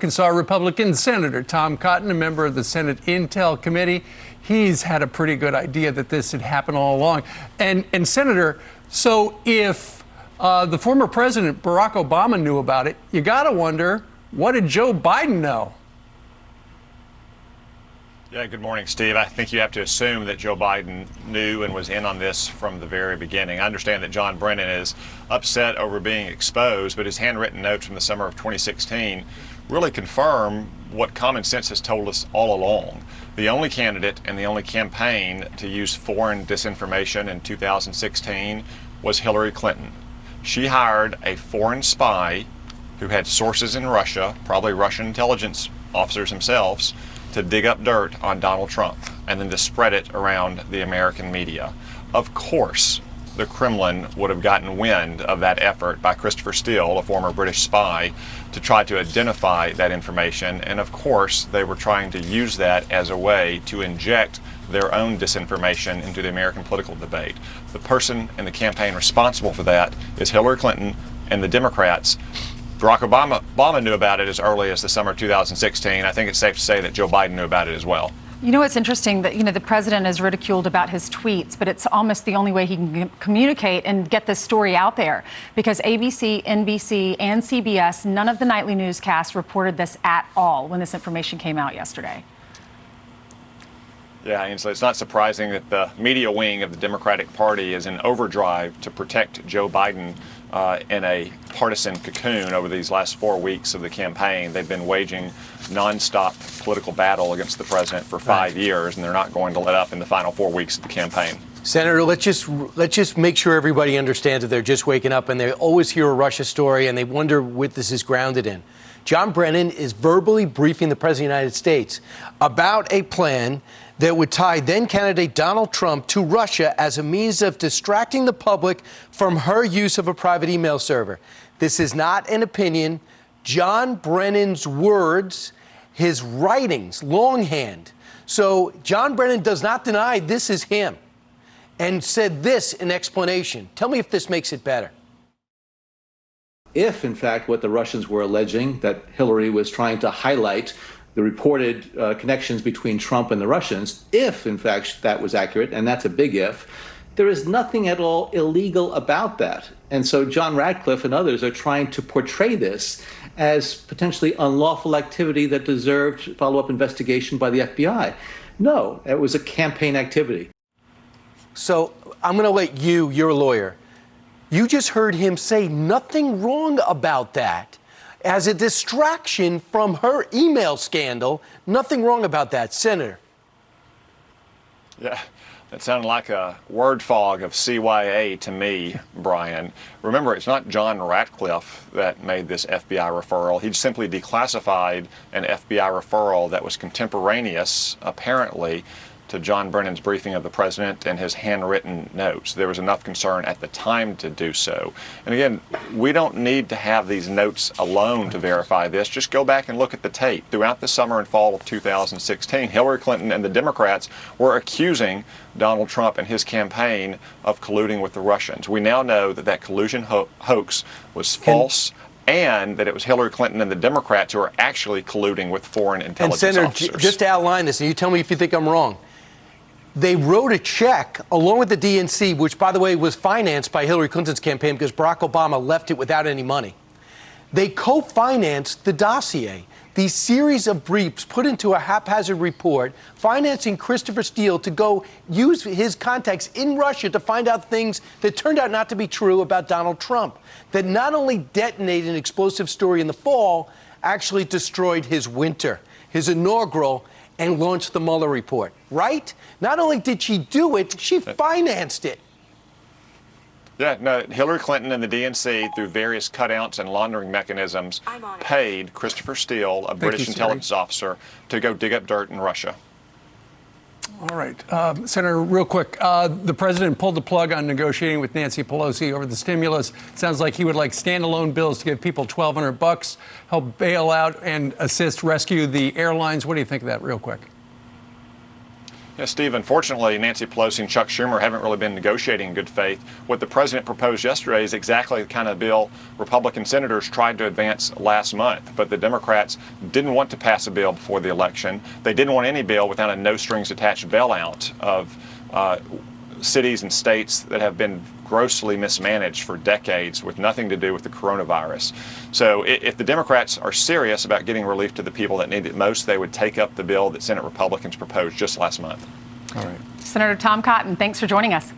Arkansas Republican Senator Tom Cotton, a member of the Senate Intel Committee. He's had a pretty good idea that this had happened all along. And Senator, so if the former president, Barack Obama, knew about it, you got to wonder, what did Joe Biden know? Yeah, good morning, Steve. I think you have to assume that Joe Biden knew and was in on this from the very beginning. I understand that John Brennan is upset over being exposed, but his handwritten notes from the summer of 2016 really confirm what common sense has told us all along. The only candidate and the only campaign to use foreign disinformation in 2016 was Hilary Clinton. She hired a foreign spy who had sources in Russia, probably Russian intelligence officers themselves, to dig up dirt on Donald Trump and then to spread it around the American media. Of course, the Kremlin would have gotten wind of that effort by Christopher Steele, a former British spy, to try to identify that information. And of course, they were trying to use that as a way to inject their own disinformation into the American political debate. The person in the campaign responsible for that is Hilary Clinton and the Democrats. Barack Obama knew about it as early as the summer of 2016. I think it's safe to say that Joe Biden knew about it as well. You know, it's interesting that, the president is ridiculed about his tweets, but it's almost the only way he can communicate and get this story out there, because ABC, NBC, and CBS, none of the nightly newscasts reported this at all when this information came out yesterday. Yeah, and so it's not surprising that the media wing of the Democratic Party is in overdrive to protect Joe Biden in a partisan cocoon over these last 4 weeks of the campaign. They've been waging nonstop political battle against the president for 5 years, and they're not going to let up in the final 4 weeks of the campaign. Senator, let's just make sure everybody understands that they're just waking up and they always hear a Russia story and they wonder what this is grounded in. John Brennan is verbally briefing the President of the United States about a plan that would tie then-candidate Donald Trump to Russia as a means of distracting the public from her use of a private email server. This is not an opinion. John Brennan's words, his writings, longhand. So John Brennan does not deny this is him and said this in explanation. Tell me if this makes it better. If, in fact, what the Russians were alleging, that Hillary was trying to highlight the reported connections between Trump and the Russians, if, in fact, that was accurate, and that's a big if, there is nothing at all illegal about that. And so John Ratcliffe and others are trying to portray this as potentially unlawful activity that deserved follow-up investigation by the FBI. No, it was a campaign activity. So I'm going to let you're a lawyer. You just heard him say nothing wrong about that. As a distraction from her email scandal, nothing wrong about that, Senator. Yeah, that sounded like a word fog of CYA to me, Brian. Remember, it's not John Ratcliffe that made this FBI referral. He simply declassified an FBI referral that was contemporaneous, apparently, to John Brennan's briefing of the president and his handwritten notes. There was enough concern at the time to do so. And again, we don't need to have these notes alone to verify this. Just go back and look at the tape. Throughout the summer and fall of 2016, Hillary Clinton and the Democrats were accusing Donald Trump and his campaign of colluding with the Russians. We now know that that collusion hoax was false, and that it was Hillary Clinton and the Democrats who are actually colluding with foreign intelligence officers. And Senator, just to outline this, and you tell me if you think I'm wrong. They wrote a check along with the DNC, which, by the way, was financed by Hillary Clinton's campaign because Barack Obama left it without any money. They co-financed the dossier, these series of briefs put into a haphazard report, financing Christopher Steele to go use his contacts in Russia to find out things that turned out not to be true about Donald Trump, that not only detonated an explosive story in the fall, actually destroyed his winter, his inaugural, and launched the Mueller report, right? Not only did she do it, she financed it. Yeah, no, Hillary Clinton and the DNC, through various cutouts and laundering mechanisms, paid Christopher Steele, a British intelligence officer, to go dig up dirt in Russia. All right. Senator, real quick, the president pulled the plug on negotiating with Nancy Pelosi over the stimulus. Sounds like he would like standalone bills to give people $1,200, help bail out and assist rescue the airlines. What do you think of that, real quick? Yeah, Steve, unfortunately, Nancy Pelosi and Chuck Schumer haven't really been negotiating in good faith. What the president proposed yesterday is exactly the kind of bill Republican senators tried to advance last month. But the Democrats didn't want to pass a bill before the election. They didn't want any bill without a no-strings-attached bailout of cities and states that have been grossly mismanaged for decades with nothing to do with the coronavirus. So if the Democrats are serious about getting relief to the people that need it most, they would take up the bill that Senate Republicans proposed just last month. All right. Senator Tom Cotton, thanks for joining us.